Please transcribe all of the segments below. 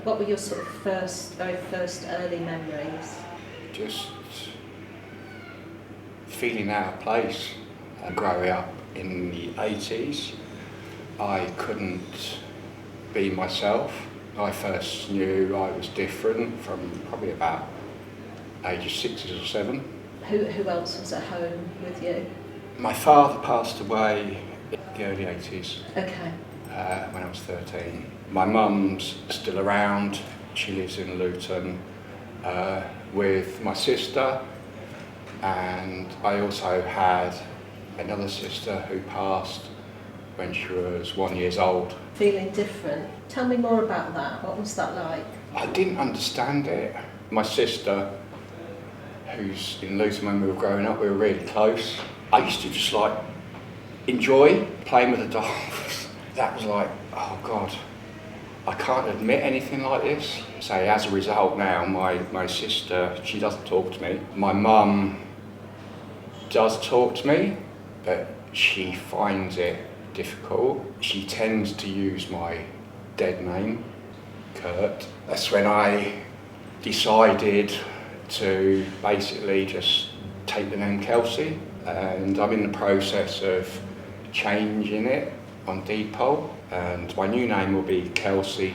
What were your sort of very first early memories? Just feeling out of place. Growing up in the 80s, I couldn't be myself. I first knew I was different from probably about age of 6 or 7. Who else was at home with you? My father passed away in the early 80s. Okay. When I was 13. My mum's still around. She lives in Luton with my sister, and I also had another sister who passed when she was 1 year old. Feeling different. Tell me more about that. What was that like? I didn't understand it. My sister, who's in Luton when we were growing up, we were really close. I used to just like enjoy playing with the dolls. That was like, oh God, I can't admit anything like this. So as a result now, my sister, she doesn't talk to me. My mum does talk to me, but she finds it difficult. She tends to use my dead name, Kurt. That's when I decided to basically just take the name Kelsea, and I'm in the process of changing it on deed poll, and my new name will be Kelsea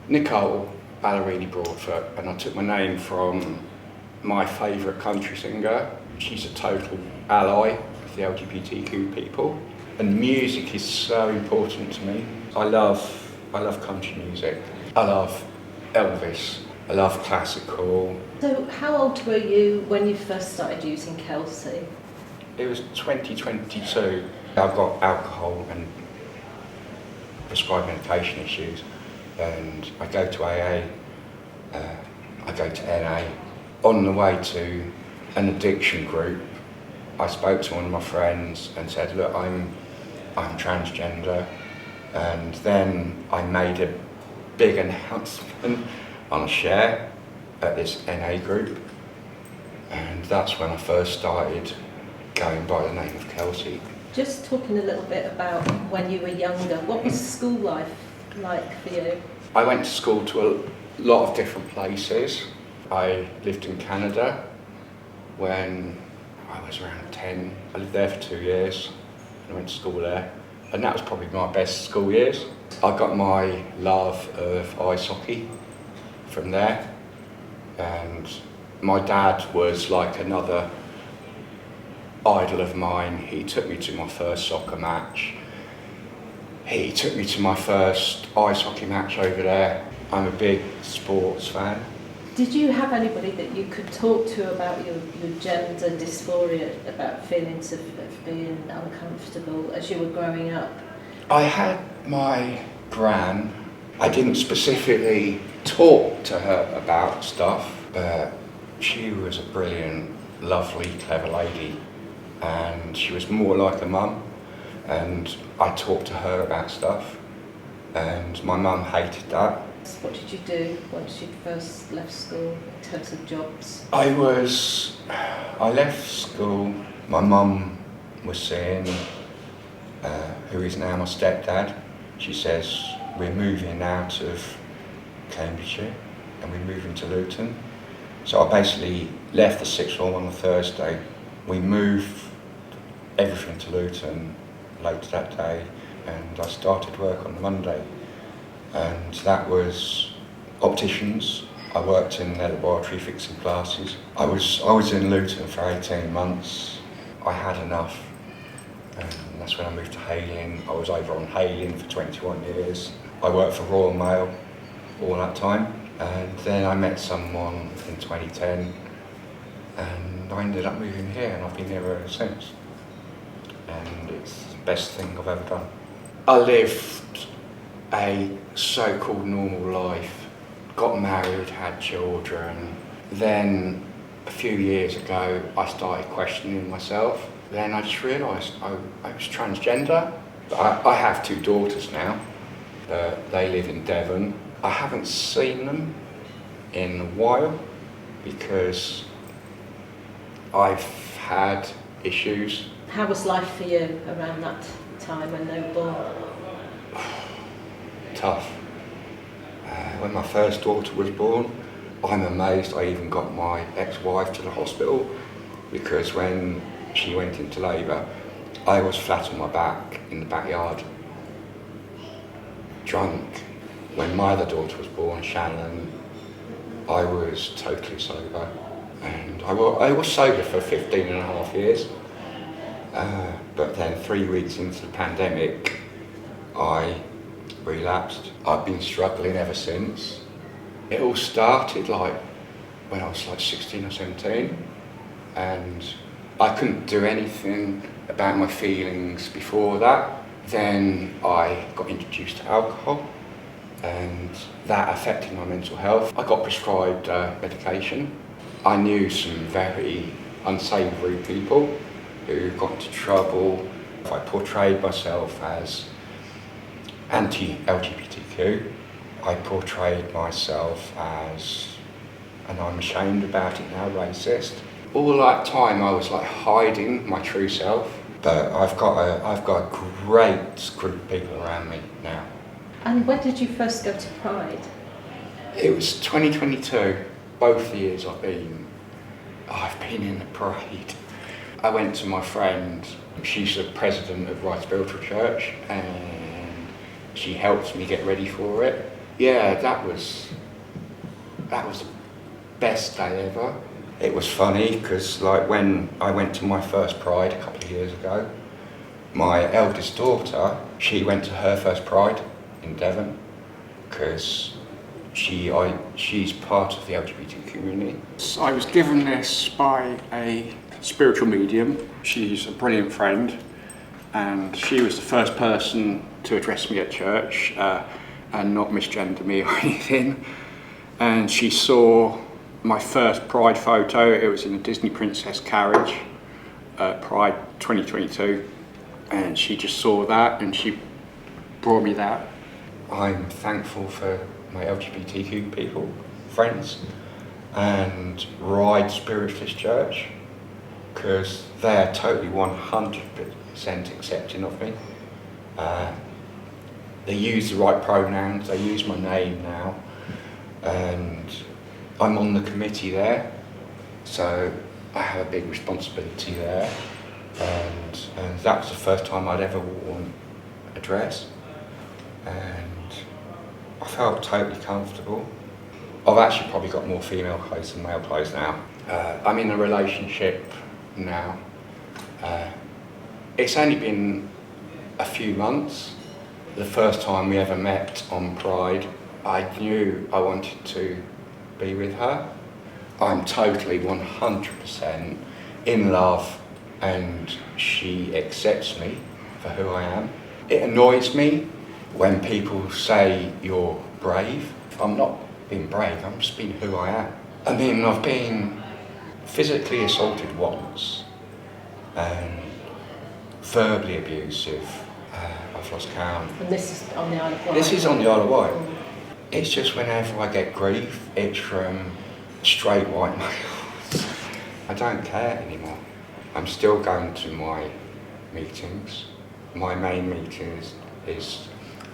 Nicole Ballerini Broadfoot, and I took my name from my favourite country singer. She's a total ally of the LGBTQ people, and music is so important to me. I love country music. I love Elvis. I love classical. So how old were you when you first started using Kelsea? It was 2022. I've got alcohol and prescribed medication issues, and I go to AA, I go to NA. On the way to an addiction group, I spoke to one of my friends and said, look, I'm transgender, and then I made a big announcement on a share at this NA group, and that's when I first started going by the name of Kelsea. Just talking a little bit about when you were younger, what was school life like for you? I went to school to a lot of different places. I lived in Canada when I was around 10. I lived there for 2 years. I went to school there, and that was probably my best school years. I got my love of ice hockey from there, and my dad was like another idol of mine. He took me to my first soccer match. He took me to my first ice hockey match over there. I'm a big sports fan. Did you have anybody that you could talk to about your gender dysphoria, about feelings of being uncomfortable as you were growing up? I had my gran. I didn't specifically talk to her about stuff, but she was a brilliant, lovely, clever lady, and she was more like a mum, and I talked to her about stuff, and my mum hated that. What did you do once you'd first left school in terms of jobs? I left school. My mum was saying, who is now my stepdad, she says, we're moving out of Cambridgeshire and we're moving to Luton. So I basically left the sixth form on a Thursday. We moved everything to Luton later that day, and I started work on the Monday. And that was opticians. I worked in their laboratory fixing glasses. I was in Luton for 18 months. I had enough, and that's when I moved to Hayling. I was over on Hayling for 21 years. I worked for Royal Mail all that time, and then I met someone in 2010, and I ended up moving here, and I've been here ever since. And it's the best thing I've ever done. I lived a so-called normal life, got married, had children. Then a few years ago I started questioning myself. Then I just realised I was transgender. I have 2 daughters now, but they live in Devon. I haven't seen them in a while because I've had issues. How was life for you around that time when they were born? Tough. When my first daughter was born, I'm amazed I even got my ex-wife to the hospital, because when she went into labour, I was flat on my back in the backyard, drunk. When my other daughter was born, Shannon, I was totally sober, and I was sober for 15 and a half years, but then 3 weeks into the pandemic, I relapsed. I've been struggling ever since. It all started when I was 16 or 17, and I couldn't do anything about my feelings before that. Then I got introduced to alcohol, and that affected my mental health. I got prescribed medication. I knew some very unsavoury people who got into trouble. I portrayed myself as anti-LGBTQ. I portrayed myself as, and I'm ashamed about it now, racist. All that time I was hiding my true self, but I've got a great group of people around me now. And when did you first go to Pride? It was 2022. Both the years I've been in the parade. I went to my friend. She's the president of Wight Church, and she helped me get ready for it. Yeah, that was the best day ever. It was funny because when I went to my first Pride a couple of years ago, my eldest daughter, she went to her first Pride in Devon because she's part of the LGBT community. I was given this by a spiritual medium. She's a brilliant friend, and she was the first person to address me at church and not misgender me or anything. And she saw my first Pride photo. It was in the Disney Princess carriage, Pride 2022, and she just saw that and she brought me that. I'm thankful for my LGBTQ people, friends, and Ride Spiritless Church, because they're totally 100% accepting of me. They use the right pronouns, they use my name now, and I'm on the committee there, so I have a big responsibility there, and that was the first time I'd ever worn a dress, and I felt totally comfortable. I've actually probably got more female clothes than male clothes now. I'm in a relationship now. It's only been a few months. The first time we ever met on Pride, I knew I wanted to be with her. I'm totally 100% in love, and she accepts me for who I am. It annoys me when people say you're brave. I'm not being brave, I'm just being who I am. I mean, I've been physically assaulted once and verbally abusive. I've lost count. And this is on the Isle of Wight? This is on the Isle of Wight. It's just whenever I get grief, it's from straight white males. I don't care anymore. I'm still going to my meetings. My main meeting is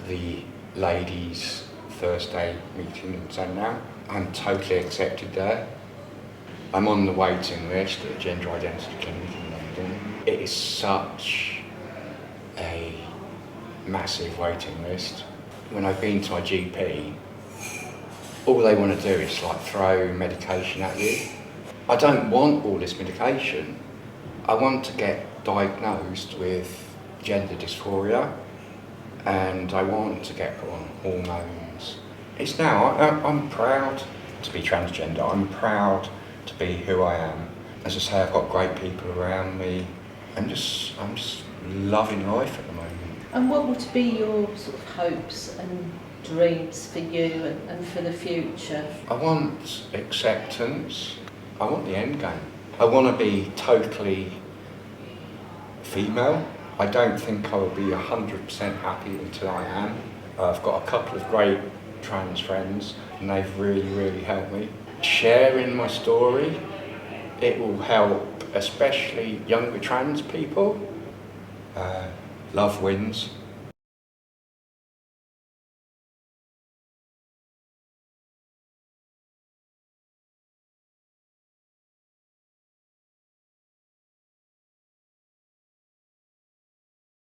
the ladies' Thursday meeting in Sandown. I'm totally accepted there. I'm on the waiting list at the Gender Identity Clinic in London. It is such a massive waiting list. When I've been to my GP, all they want to do is throw medication at you. I don't want all this medication. I want to get diagnosed with gender dysphoria, and I want to get put on hormones. It's now, I'm proud to be transgender. I'm proud to be who I am. As I say, I've got great people around me. I'm just loving life at the moment. And what would be your sort of hopes and dreams for you and for the future? I want acceptance. I want the end game. I want to be totally female. I don't think I will be 100% happy until I am. I've got a couple of great trans friends, and they've really, really helped me. Sharing my story, it will help especially younger trans people. Love wins.